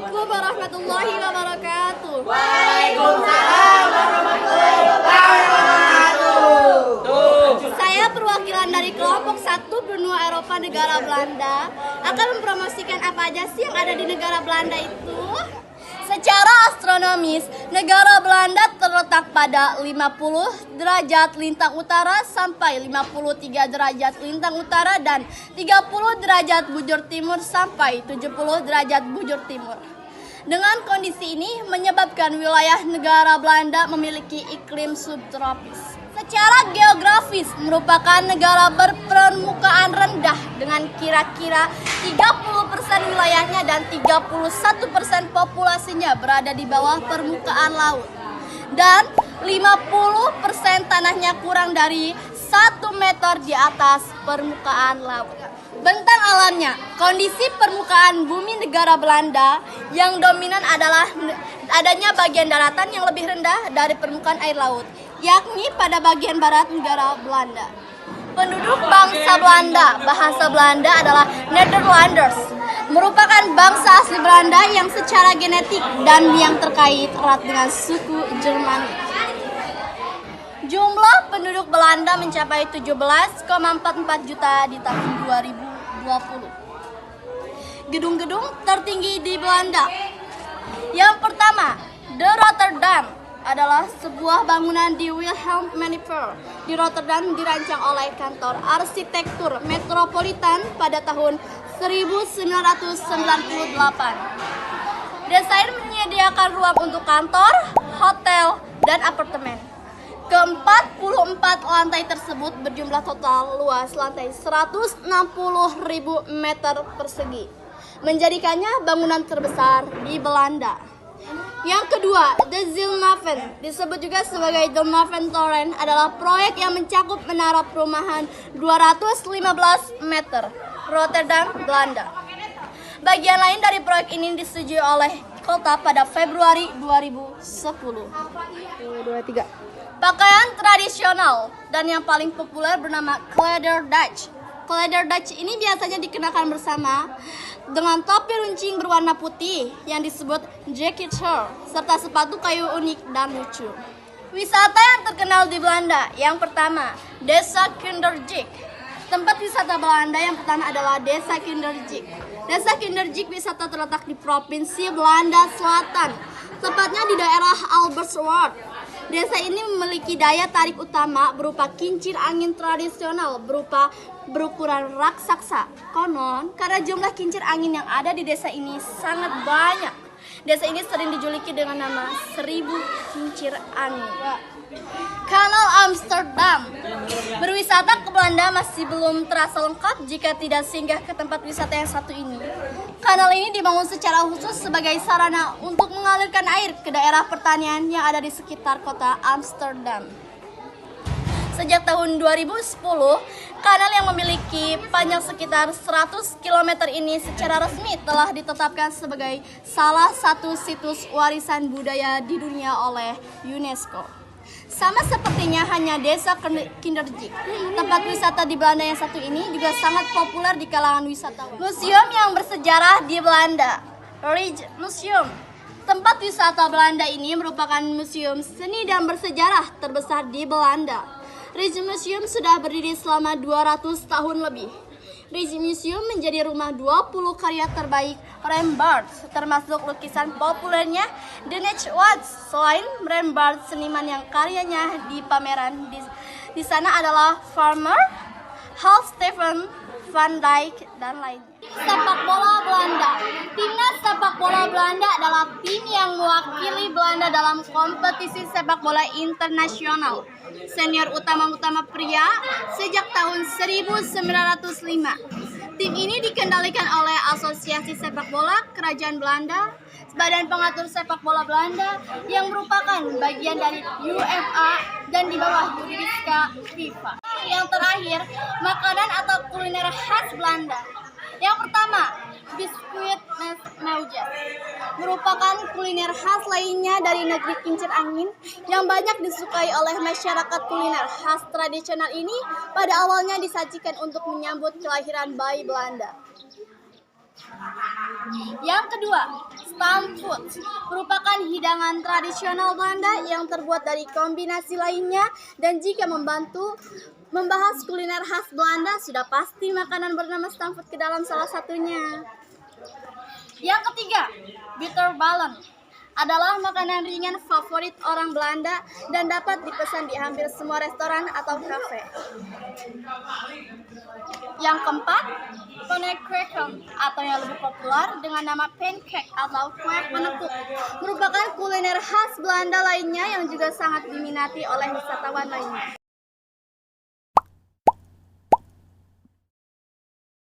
Assalamualaikum warahmatullahi wabarakatuh. Waalaikumsalam warahmatullahi wabarakatuh. Saya perwakilan dari kelompok 1 benua Eropa negara Belanda akan mempromosikan apa aja sih yang ada di negara Belanda itu. Secara astronomis, negara Belanda terletak pada 50 derajat lintang utara sampai 53 derajat lintang utara dan 30 derajat bujur timur sampai 70 derajat bujur timur. Dengan kondisi ini menyebabkan wilayah negara Belanda memiliki iklim subtropis. Secara geografis merupakan negara berpermukaan rendah dengan kira-kira 30% wilayahnya dan 31% populasinya berada di bawah permukaan laut. Dan 50% tanahnya kurang dari 1 meter di atas permukaan laut. Bentang alamnya, kondisi permukaan bumi negara Belanda yang dominan adalah adanya bagian daratan yang lebih rendah dari permukaan air laut, yakni pada bagian barat negara Belanda. Penduduk bangsa Belanda, bahasa Belanda adalah Nederlanders, merupakan bangsa asli Belanda yang secara genetik dan yang terkait erat dengan suku Jerman. Jumlah penduduk Belanda mencapai 17,44 juta di tahun 2020. Gedung-gedung tertinggi di Belanda. Yang pertama, The Rotterdam adalah sebuah bangunan di Wilhelmshaven. Di Rotterdam dirancang oleh kantor arsitektur metropolitan pada tahun 1998. Desa ini menyediakan ruang untuk kantor, hotel, dan apartemen. Ke-44 lantai tersebut berjumlah total luas lantai 160.000 meter persegi, menjadikannya bangunan terbesar di Belanda. Yang kedua, The Zilmaven, disebut juga sebagai The Maven Toren, adalah proyek yang mencakup menara perumahan 215 meter, Rotterdam, Belanda. Bagian lain dari proyek ini disetujui oleh kota pada Februari 2010. Pakaian tradisional dan yang paling populer bernama Kleederdutch. Kleederdutch ini biasanya dikenakan bersama dengan topi runcing berwarna putih yang disebut jacketshell serta sepatu kayu unik dan lucu. Wisata yang terkenal di Belanda, yang pertama, Desa Kinderjik. Tempat wisata Belanda yang pertama adalah Desa Kinderjik. Desa Kinderjik wisata terletak di Provinsi Belanda Selatan, tepatnya di daerah Albersward. Desa ini memiliki daya tarik utama berupa kincir angin tradisional berukuran raksasa. Konon, karena jumlah kincir angin yang ada di desa ini sangat banyak, desa ini sering dijuluki dengan nama 1000 kincir angin. Kanal Amsterdam. Berwisata ke Belanda masih belum terasa lengkap jika tidak singgah ke tempat wisata yang satu ini. Kanal ini dibangun secara khusus sebagai sarana untuk mengalirkan air ke daerah pertanian yang ada di sekitar kota Amsterdam. Sejak tahun 2010, kanal yang memiliki panjang sekitar 100 km ini secara resmi telah ditetapkan sebagai salah satu situs warisan budaya di dunia oleh UNESCO. Sama sepertinya hanya Desa Kinderjik, tempat wisata di Belanda yang satu ini juga sangat populer di kalangan wisatawan. Museum yang bersejarah di Belanda, Rijksmuseum. Tempat wisata Belanda ini merupakan museum seni dan bersejarah terbesar di Belanda. Rijksmuseum sudah berdiri selama 200 tahun lebih. Rijksmuseum menjadi rumah 20 karya terbaik Rembrandt, termasuk lukisan populernya The Netherlands. Selain Rembrandt, seniman yang karyanya di pameran di sana adalah Vermeer, Hans Stefan Van Dyck, dan lainnya. Sepak bola Belanda. Timnas sepak bola Belanda adalah tim yang mewakili Belanda dalam kompetisi sepak bola internasional senior utama pria sejak tahun 1905. Tim ini dikendalikan oleh Asosiasi Sepak Bola Kerajaan Belanda, Badan Pengatur Sepak Bola Belanda yang merupakan bagian dari UEFA dan di bawah Juridiska FIFA. Yang terakhir, makanan atau kuliner khas Belanda. Yang pertama, biskuit Mesmaujet merupakan kuliner khas lainnya dari negeri kincir angin yang banyak disukai oleh masyarakat. Kuliner khas tradisional ini pada awalnya disajikan untuk menyambut kelahiran bayi Belanda. Yang kedua, stamppot merupakan hidangan tradisional Belanda yang terbuat dari kombinasi lainnya, dan jika membantu membahas kuliner khas Belanda, sudah pasti makanan bernama stamppot ke dalam salah satunya. Yang ketiga, bitterballen adalah makanan ringan favorit orang Belanda dan dapat dipesan di hampir semua restoran atau kafe. Yang keempat, pannenkoeken atau yang lebih populer dengan nama pancake atau kue penekuk merupakan kuliner khas Belanda lainnya yang juga sangat diminati oleh wisatawan lainnya.